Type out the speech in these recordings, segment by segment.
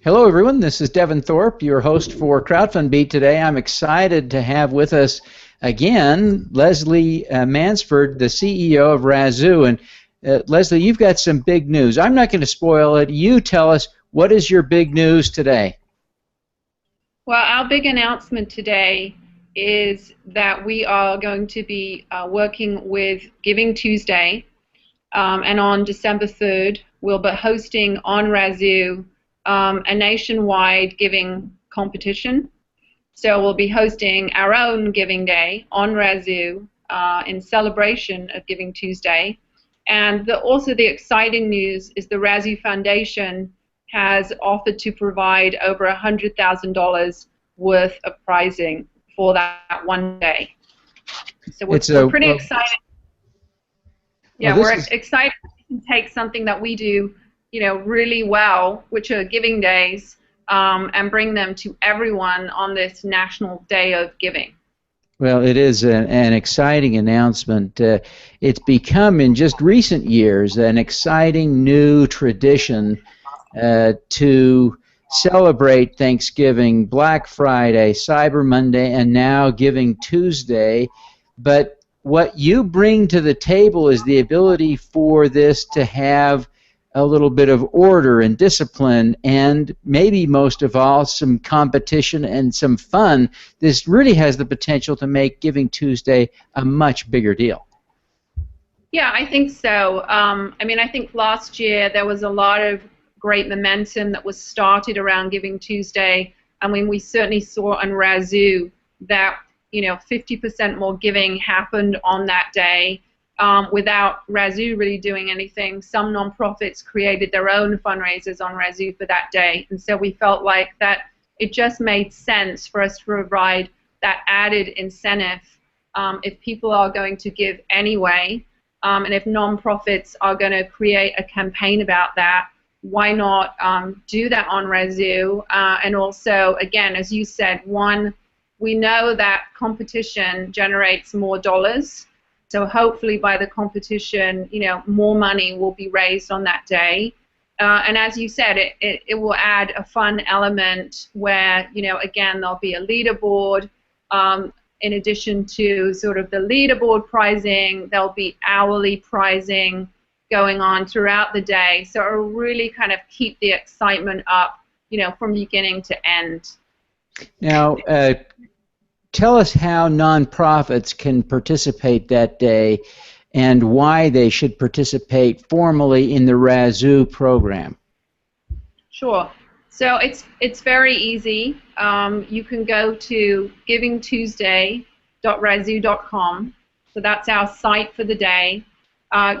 Hello, everyone. This is Devin Thorpe, your host for Crowdfund Beat today. I'm excited to have with us again Lelsey Mansford, the CEO of Razoo. And Lelsey, you've got some big news. I'm not going to spoil it. You tell us, what is your big news today? Well, our big announcement today is that we are going to be working with Giving Tuesday, and on December 3rd, we'll be hosting on Razoo a nationwide giving competition. So we'll be hosting our own Giving Day on Razoo in celebration of Giving Tuesday. And also the exciting news is the Razoo Foundation has offered to provide over $100,000 worth of prizing for that one day. So we're pretty excited. Yeah, we're excited to take something that we do, really well, which are giving days, and bring them to everyone on this National Day of Giving. Well, it is an exciting announcement. It's become, in just recent years, an exciting new tradition to celebrate Thanksgiving, Black Friday, Cyber Monday, and now Giving Tuesday. But what you bring to the table is the ability for this to have a little bit of order and discipline, and maybe most of all, some competition and some fun. This really has the potential to make Giving Tuesday a much bigger deal. Yeah, I think so. I think last year there was a lot of great momentum that was started around Giving Tuesday. We certainly saw on Razoo that 50% more giving happened on that day. Without Razoo really doing anything. Some nonprofits created their own fundraisers on Razoo for that day, and so we felt like that it just made sense for us to provide that added incentive if people are going to give anyway, and if nonprofits are going to create a campaign about that, why not do that on Razoo? And also, again, as you said, one, we know that competition generates more dollars. So hopefully by the competition, more money will be raised on that day. And as you said, it will add a fun element where, again, there'll be a leaderboard. In addition to sort of the leaderboard prizing, there'll be hourly prizing going on throughout the day. So it'll really kind of keep the excitement up, from beginning to end. Now, tell us how nonprofits can participate that day and why they should participate formally in the Razoo program. Sure. So it's very easy. You can go to givingtuesday.razoo.com. So that's our site for the day.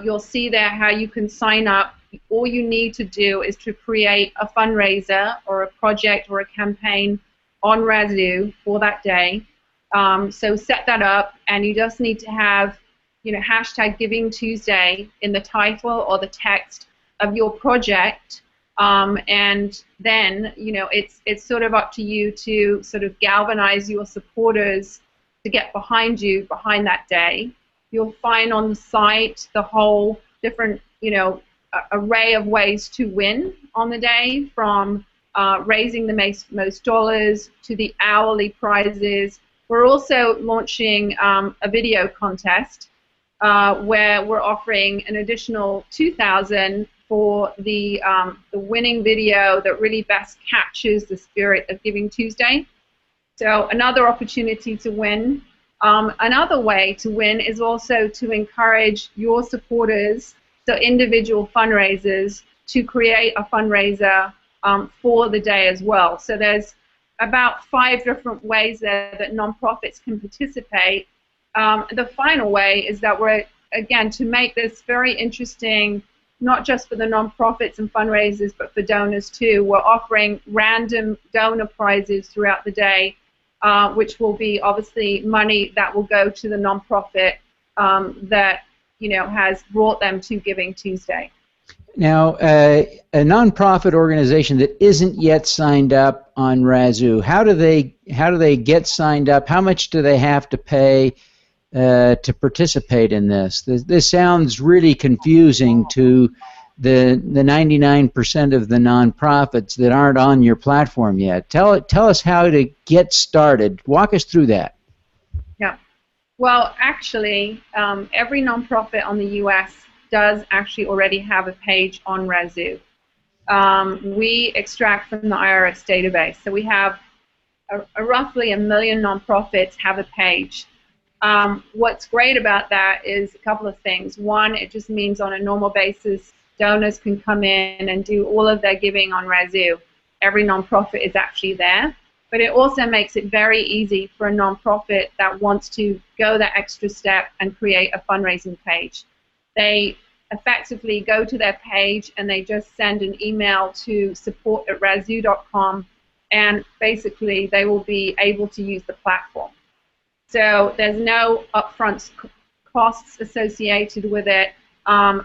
You'll see there how you can sign up. All you need to do is to create a fundraiser or a project or a campaign on Razoo for that day. So set that up, and you just need to have, hashtag Giving Tuesday in the title or the text of your project, and then, it's sort of up to you to sort of galvanize your supporters to get behind that day. You'll find on the site the whole different, array of ways to win on the day, from raising the most dollars to the hourly prizes. We're also launching a video contest where we're offering an additional $2,000 for the winning video that really best captures the spirit of Giving Tuesday. So another opportunity to win. Another way to win is also to encourage your supporters, so individual fundraisers, to create a fundraiser for the day as well. So there's about 5 different ways there that nonprofits can participate. The final way is that we're, again, to make this very interesting, not just for the nonprofits and fundraisers, but for donors too. We're offering random donor prizes throughout the day, which will be obviously money that will go to the nonprofit that has brought them to Giving Tuesday. Now, a nonprofit organization that isn't yet signed up on Razoo, how do they get signed up? How much do they have to pay to participate in this? This sounds really confusing to the 99% of the nonprofits that aren't on your platform yet. Tell us how to get started. Walk us through that. Yeah. Well, actually, every nonprofit on the U.S. does actually already have a page on Razoo. We extract from the IRS database, so we have roughly 1 million nonprofits have a page. What's great about that is a couple of things. One, it just means on a normal basis, donors can come in and do all of their giving on Razoo. Every nonprofit is actually there. But it also makes it very easy for a nonprofit that wants to go that extra step and create a fundraising page. They effectively go to their page and they just send an email to support@razoo.com, and basically they will be able to use the platform. So there's no upfront costs associated with it.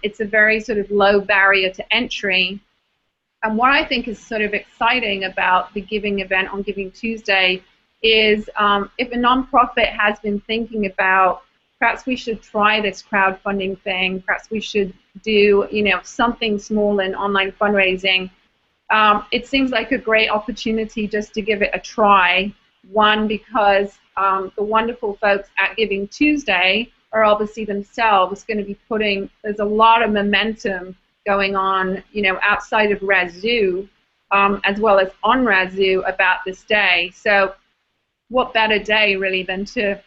It's a very sort of low barrier to entry. And what I think is sort of exciting about the giving event on Giving Tuesday is if a nonprofit has been thinking about perhaps we should try this crowdfunding thing, perhaps we should do something small in online fundraising, it seems like a great opportunity just to give it a try. One, because the wonderful folks at Giving Tuesday are obviously themselves going to be there's a lot of momentum going on, outside of Razoo, as well as on Razoo about this day. So what better day, really, than to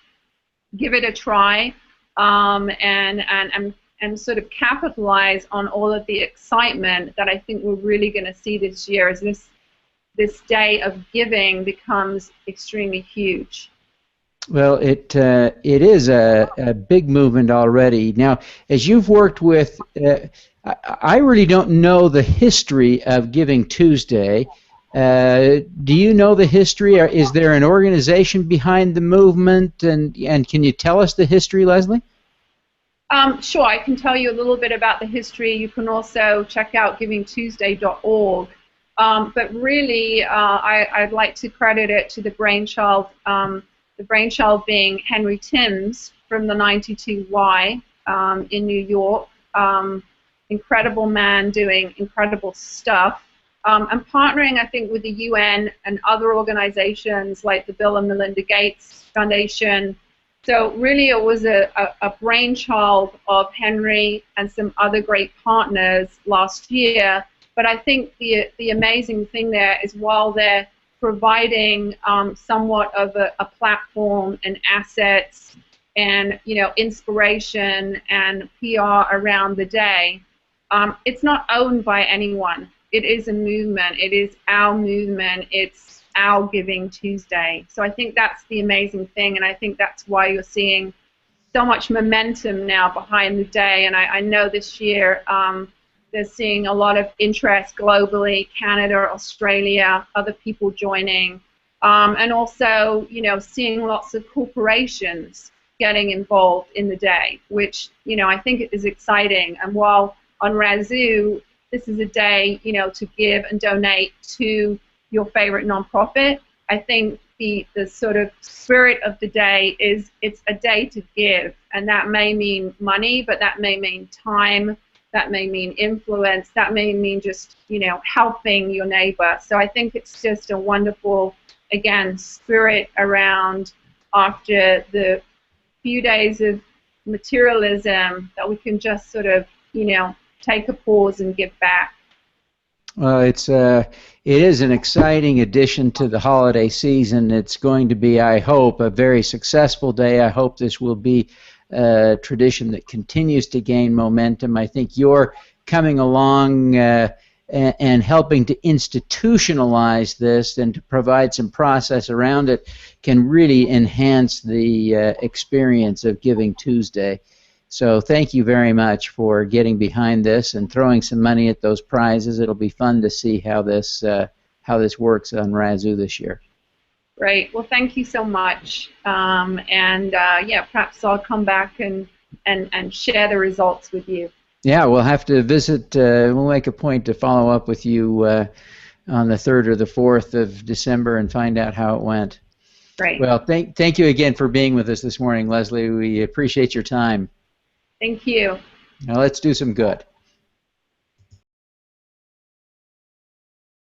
give it a try and sort of capitalize on all of the excitement that I think we're really going to see this year as this day of giving becomes extremely huge. Well, it is a big movement already. Now, as you've worked with, I really don't know the history of Giving Tuesday. Do you know the history? Or is there an organization behind the movement? And can you tell us the history, Lelsey? Sure, I can tell you a little bit about the history. You can also check out givingtuesday.org. But really, I'd like to credit it to the brainchild being Henry Timms from the 92Y in New York. Incredible man doing incredible stuff. And partnering, I think, with the UN and other organizations like the Bill and Melinda Gates Foundation. So really it was a brainchild of Henry and some other great partners last year. But I think the amazing thing there is while they're providing somewhat of a platform and assets and inspiration and PR around the day, it's not owned by anyone. It is a movement. It is our movement. It's our Giving Tuesday. So I think that's the amazing thing, and I think that's why you're seeing so much momentum now behind the day. And I know this year they're seeing a lot of interest globally, Canada, Australia, other people joining, and also seeing lots of corporations getting involved in the day, which I think is exciting. And while on Razoo, this is a day to give and donate to your favorite nonprofit, I think the sort of spirit of the day is it's a day to give, and that may mean money, but that may mean time, that may mean influence, that may mean just helping your neighbor. So I think it's just a wonderful, again, spirit around after the few days of materialism that we can just sort of take a pause and give back. Well, it is an exciting addition to the holiday season. It's going to be, I hope, a very successful day. I hope this will be a tradition that continues to gain momentum. I think you're coming along and helping to institutionalize this and to provide some process around it can really enhance the experience of Giving Tuesday. So thank you very much for getting behind this and throwing some money at those prizes. It'll be fun to see how this works on Razoo this year. Great. Well, thank you so much. Yeah, perhaps I'll come back and share the results with you. Yeah, we'll have to visit. We'll make a point to follow up with you on the 3rd or the 4th of December and find out how it went. Great. Well, thank you again for being with us this morning, Lelsey. We appreciate your time. Thank you. Now let's do some good.